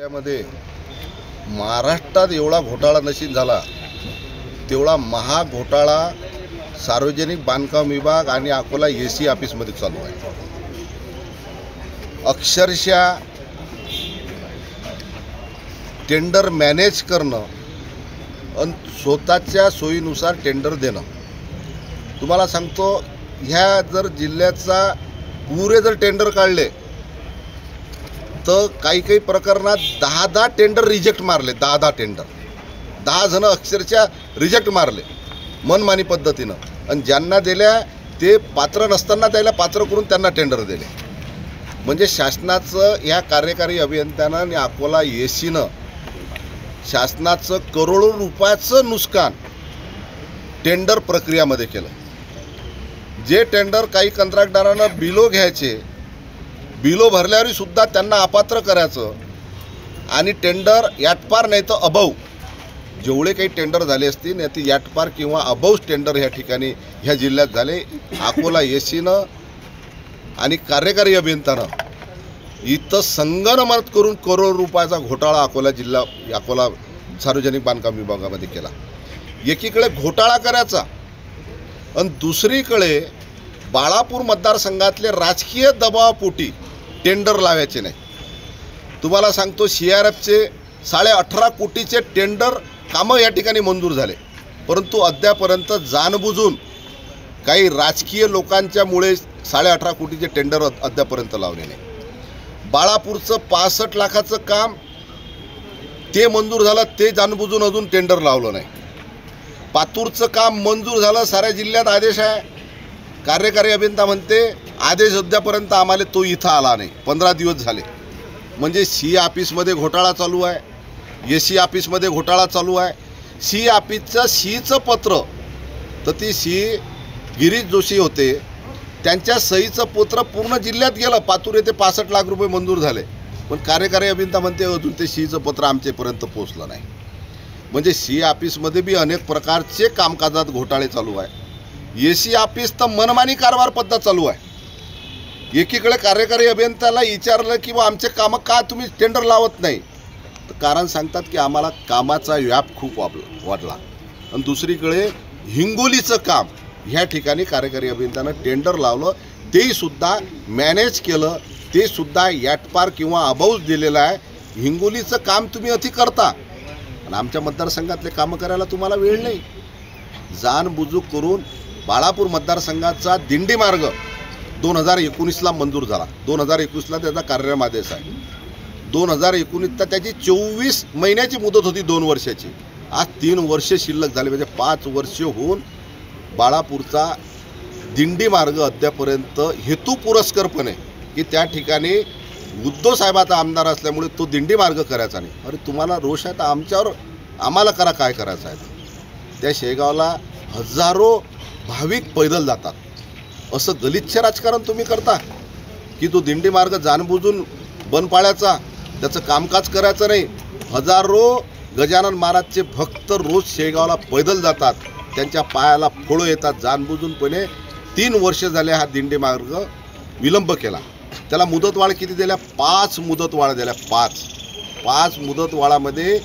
जिल्ह्यामध्ये महाराष्ट्रात एवढा घोटाळा नशीब झाला तेवढा महाघोटाळा सार्वजनिक बांधकाम विभाग आणि अकोला एसी ऑफिसमध्ये चालू आहे। अक्षरशः टेंडर मॅनेज करणं आणि स्वतःच्या सोयीनुसार टेंडर देणं। तुम्हाला सांगतो, ह्या जर जिल्ह्याचा पुरे जर टेंडर काढले तर काही प्रकरणात 10 टेंडर रिजेक्ट मारले। 10 टेंडर 10 जण अक्षरशः रिजेक्ट मारले मनमानी पद्धतीनं, आणि ज्यांना दिल्या ते पात्र नसताना त्याला पात्र करून त्यांना टेंडर दिले। म्हणजे शासनाचं या कार्यकारी अभियंत्यानं आणि अकोला एसीनं शासनाचं करोडो रुपयाचं नुकसान टेंडर प्रक्रियामध्ये केलं। जे टेंडर काही कंत्राटदारांना बिलो घ्यायचे, बिलो भरल्यावर सुद्धा त्यांना अपात्र करायचं, आणि टेंडर याटपार नाही तर अबव जेवढे काही टेंडर झाले असतील ते याटपार किंवा अबव टेंडर ह्या ठिकाणी ह्या जिल्ह्यात झाले। अकोला एसीनं आणि कार्यकारी अभियंत्यानं इथं संगनमत करून करोड रुपयाचा घोटाळा अकोला सार्वजनिक बांधकाम विभागामध्ये केला। एकीकडे घोटाळा करायचा आणि दुसरीकडे बाळापूर मतदारसंघातले राजकीय दबावापोटी टेंडर लावायचे नाही। तुम्हाला सांगतो, CRFचे 18.5 कोटीचे टेंडर कामं या ठिकाणी मंजूर झाले, परंतु अद्यापर्यंत जाणबुजून काही राजकीय लोकांच्यामुळे 18.5 कोटीचे टेंडर अद्यापर्यंत लावले नाही। बाळापूरचं 65 लाखाचं काम ते मंजूर झालं, ते जाणबुजून अजून टेंडर लावलं नाही। पातूरचं काम मंजूर झालं, साऱ्या जिल्ह्यात आदेश आहे, कार्यकारी अभियंता म्हणते आदेश अद्यापर्यंत आम्हाला तो इथं आला नाही, 15 दिवस झाले। म्हणजे सी ऑफिसमध्ये घोटाळा चालू आहे, एसी ऑफिसमध्ये घोटाळा चालू आहे। सी ऑफिसचं सीचं पत्र तर ती सी गिरीश जोशी होते, त्यांच्या सहीचं पत्र पूर्ण जिल्ह्यात गेलं। पातूर येथे 65 लाख रुपये मंजूर झाले, पण कार्यकारी अभियंता म्हणते अजून ते सीचं पत्र आमच्यापर्यंत पोहोचलं नाही। म्हणजे सी ऑफिसमध्ये बी अनेक प्रकारचे कामकाजात घोटाळे चालू आहे। एसी ऑफिस तर मनमानी कारभार पद्धत चालू आहे। एकीकडे कार्यकारी अभियंत्याला विचारलं की बा आमचे कामं का तुम्ही टेंडर लावत नाही, तर कारण सांगतात की आम्हाला कामाचा व्याप खूप वाढला। आणि दुसरीकडे हिंगोलीचं काम ह्या ठिकाणी कार्यकारी अभियंत्यानं टेंडर लावलं, तेही सुद्धा मॅनेज केलं, ते सुद्धा याटपार किंवा अबाऊच दिलेलं आहे। हिंगोलीचं काम तुम्ही अति करता आणि आमच्या मतदारसंघातले कामं करायला तुम्हाला वेळ नाही। जाणबुजूक करून बाळापूर मतदारसंघाचा दिंडी मार्ग 2019ला मंजूर झाला। 2021ला त्याचा कार्यक्रम आदेश आहे। 2019ला त्याची 24 महिन्याची मुदत होती, 2 वर्षाची। आज 3 वर्ष शिल्लक झाले, म्हणजे 5 वर्ष होऊन बाळापूरचा दिंडी मार्ग अद्यापर्यंत हेतू पुरस्करपणे की त्या ठिकाणी उद्धव साहेबाचा आमदार असल्यामुळे तो दिंडी मार्ग करायचा नाही। अरे तुम्हाला रोष आहे तर आमच्यावर आम्हाला करा, काय करायचं आहे। त्या शेगावला हजारो भाविक पैदल जातात, असं गलिच्छ राजकारण तुम्ही करता की तो दिंडी मार्ग जाणबुजून बंद पाडायचा, त्याचं कामकाज करायचं नाही। हजारो गजानन महाराजचे भक्त रोज शेगावला पैदल जातात, त्यांच्या पायाला फोळं येतात जाणबुजूनपणे। 3 वर्ष झाले हा दिंडी मार्ग विलंब केला। त्याला मुदतवाढ किती दिल्या? 5 मुदतवाढ दिल्या। 5 मुदतवाढामध्ये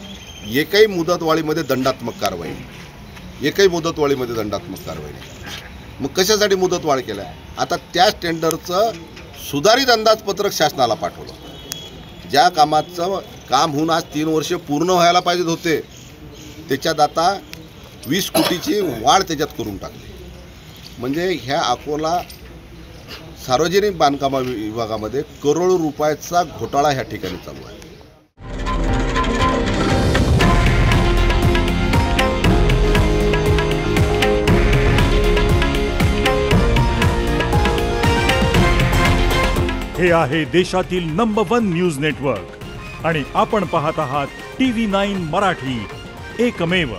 एकही मुदतवाढीमध्ये दंडात्मक कारवाई, एकही मुदतवाढीमध्ये दंडात्मक कारवाई नाही। मग कशासाठी मुदतवाढ केल्या? आता त्याच टेंडरचं सुधारित अंदाजपत्रक शासनाला पाठवलं। ज्या कामाचं काम होऊन आज 3 वर्ष पूर्ण व्हायला पाहिजे होते, त्याच्यात आता 20 कोटीची वाढ त्याच्यात करून टाकली। म्हणजे ह्या अकोला सार्वजनिक बांधकाम विभागामध्ये करोडो रुपयाचा घोटाळा ह्या ठिकाणी चालू आहे। हे आहे देशातील नंबर 1 न्यूज नेटवर्क आणि आपण पाहत आहात TV9 मराठी, एकमेव।